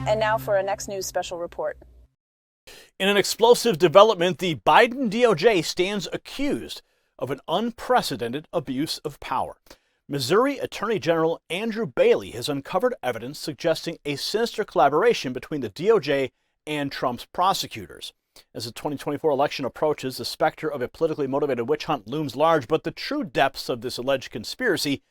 And now for a Next News special report. In an explosive development, the Biden DOJ stands accused of an unprecedented abuse of power. Missouri Attorney General Andrew Bailey has uncovered evidence suggesting a sinister collaboration between the DOJ and Trump's prosecutors. As the 2024 election approaches, the specter of a politically motivated witch hunt looms large, but the true depths of this alleged conspiracy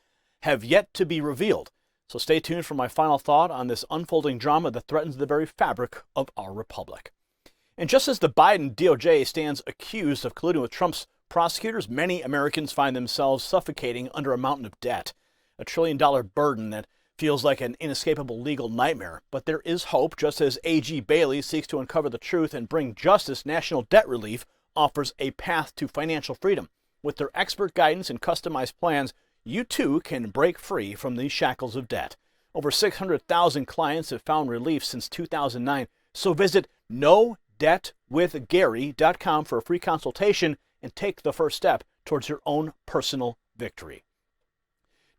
have yet to be revealed. So stay tuned for my final thought on this unfolding drama that threatens the very fabric of our republic. And just as the Biden DOJ stands accused of colluding with Trump's prosecutors, many Americans find themselves suffocating under a mountain of debt, a $1 trillion burden that feels like an inescapable legal nightmare. But there is hope. Just as AG Bailey seeks to uncover the truth and bring justice, National Debt Relief offers a path to financial freedom. With their expert guidance and customized plans, you too can break free from the shackles of debt. Over 600,000 clients have found relief since 2009. So visit NoDebtWithGary.com for a free consultation and take the first step towards your own personal victory.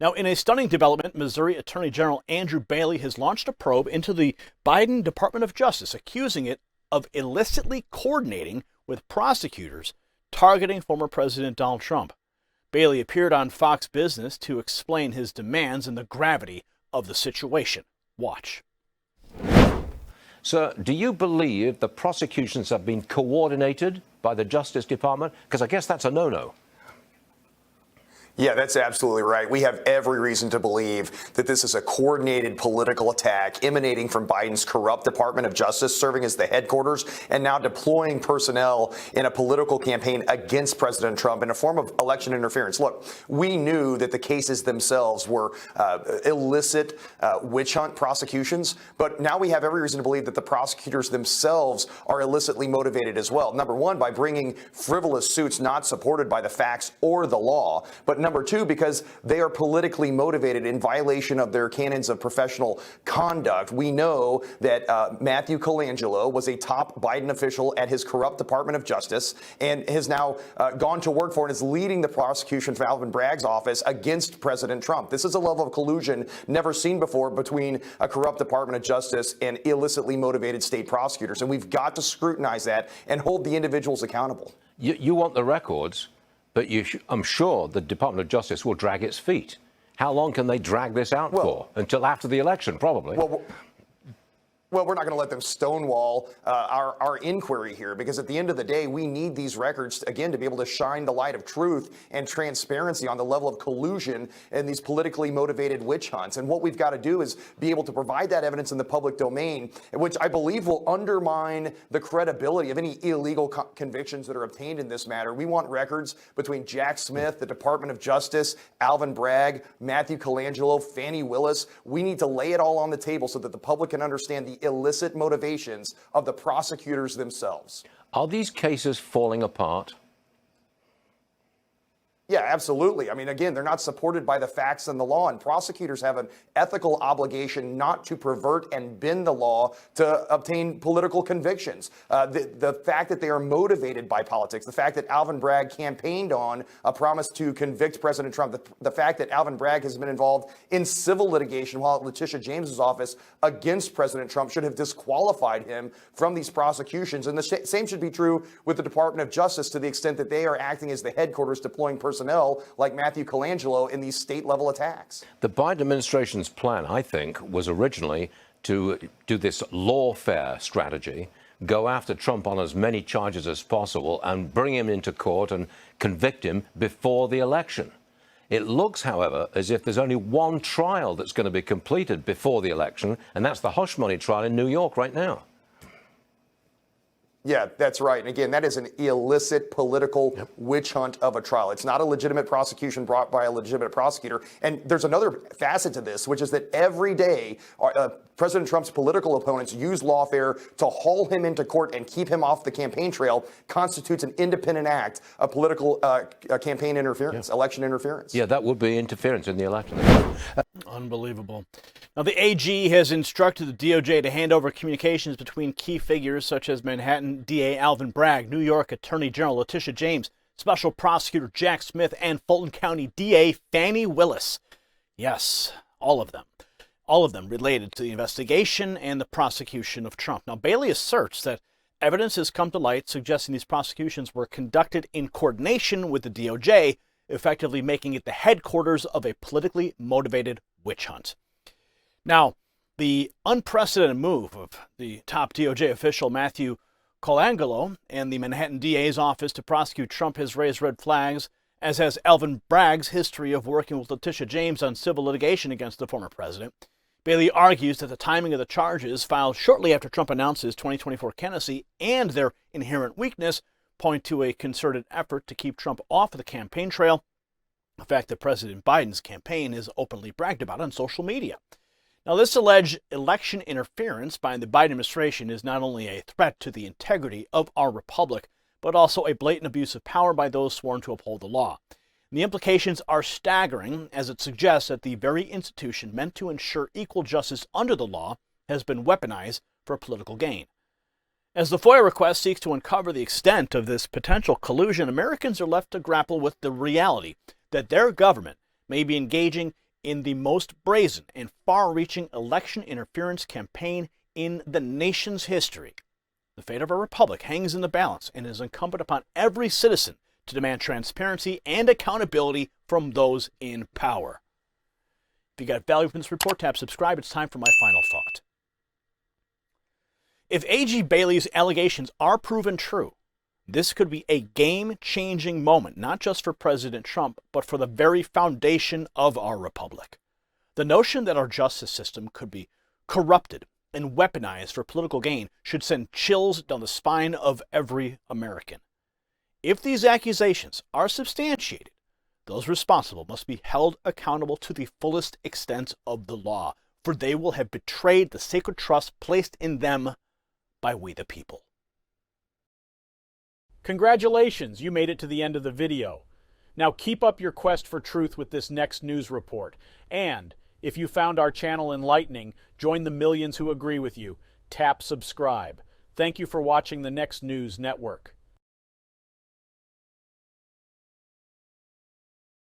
Now, in a stunning development, Missouri Attorney General Andrew Bailey has launched a probe into the Biden Department of Justice, accusing it of illicitly coordinating with prosecutors targeting former President Donald Trump. Bailey appeared on Fox Business to explain his demands and the gravity of the situation. Watch. Sir, do you believe the prosecutions have been coordinated by the Justice Department? Because I guess that's a no-no. Yeah, that's absolutely right. We have every reason to believe that this is a coordinated political attack emanating from Biden's corrupt Department of Justice, serving as the headquarters and now deploying personnel in a political campaign against President Trump in a form of election interference. Look, we knew that the cases themselves were illicit witch hunt prosecutions, but now we have every reason to believe that the prosecutors themselves are illicitly motivated as well. Number one, by bringing frivolous suits not supported by the facts or the law, but number two, because they are politically motivated in violation of their canons of professional conduct. We know that Matthew Colangelo was a top Biden official at his corrupt Department of Justice and has now gone to work for and is leading the prosecution from Alvin Bragg's office against President Trump. This is a level of collusion never seen before between a corrupt Department of Justice and illicitly motivated state prosecutors. And we've got to scrutinize that and hold the individuals accountable. You want the records, but I'm sure the Department of Justice will drag its feet. How long can they drag this out for? Until after the election, probably. Well, we're not going to let them stonewall our inquiry here, because at the end of the day, we need these records, again, to be able to shine the light of truth and transparency on the level of collusion in these politically motivated witch hunts. And what we've got to do is be able to provide that evidence in the public domain, which I believe will undermine the credibility of any illegal convictions that are obtained in this matter. We want records between Jack Smith, the Department of Justice, Alvin Bragg, Matthew Colangelo, Fani Willis. We need to lay it all on the table so that the public can understand the illicit motivations of the prosecutors themselves. Are these cases falling apart? Yeah, absolutely. I mean, again, they're not supported by the facts and the law, and prosecutors have an ethical obligation not to pervert and bend the law to obtain political convictions. The fact that they are motivated by politics, the fact that Alvin Bragg campaigned on a promise to convict President Trump, the fact that Alvin Bragg has been involved in civil litigation while at Letitia James's office against President Trump should have disqualified him from these prosecutions. And the same should be true with the Department of Justice to the extent that they are acting as the headquarters deploying personnel like Matthew Colangelo in these state-level attacks. The Biden administration's plan, I think, was originally to do this lawfare strategy, go after Trump on as many charges as possible and bring him into court and convict him before the election. It looks, however, as if there's only one trial that's going to be completed before the election, and that's the hush money trial in New York right now. Yeah, that's right. And again, that is an illicit political witch hunt of a trial. It's not a legitimate prosecution brought by a legitimate prosecutor. And there's another facet to this, which is that every day President Trump's political opponents use lawfare to haul him into court and keep him off the campaign trail constitutes an independent act of political campaign interference, election interference. Yeah, that would be interference in the election. Unbelievable. Now, the AG has instructed the DOJ to hand over communications between key figures such as Manhattan DA Alvin Bragg, New York Attorney General Letitia James, Special Prosecutor Jack Smith, and Fulton County DA Fani Willis. Yes, all of them. All of them related to the investigation and the prosecution of Trump. Now, Bailey asserts that evidence has come to light suggesting these prosecutions were conducted in coordination with the DOJ, effectively making it the headquarters of a politically motivated witch hunt. Now, the unprecedented move of the top DOJ official Matthew Colangelo and the Manhattan DA's office to prosecute Trump has raised red flags, as has Alvin Bragg's history of working with Letitia James on civil litigation against the former president. Bailey argues that the timing of the charges filed shortly after Trump announced his 2024 candidacy and their inherent weakness point to a concerted effort to keep Trump off of the campaign trail, a fact that President Biden's campaign has openly bragged about on social media. Now, this alleged election interference by the Biden administration is not only a threat to the integrity of our republic, but also a blatant abuse of power by those sworn to uphold the law. And the implications are staggering, as it suggests that the very institution meant to ensure equal justice under the law has been weaponized for political gain. As the FOIA request seeks to uncover the extent of this potential collusion, Americans are left to grapple with the reality that their government may be engaging in the most brazen and far-reaching election interference campaign in the nation's history. The fate of our republic hangs in the balance, and it is incumbent upon every citizen to demand transparency and accountability from those in power. If you got value from this report, tap subscribe. It's time for my final thought. If AG Bailey's allegations are proven true, this could be a game-changing moment, not just for President Trump, but for the very foundation of our republic. The notion that our justice system could be corrupted and weaponized for political gain should send chills down the spine of every American. If these accusations are substantiated, those responsible must be held accountable to the fullest extent of the law, for they will have betrayed the sacred trust placed in them by we the people. Congratulations, you made it to the end of the video. Now keep up your quest for truth with this next news report. And if you found our channel enlightening, join the millions who agree with you. Tap subscribe. Thank you for watching the Next News Network.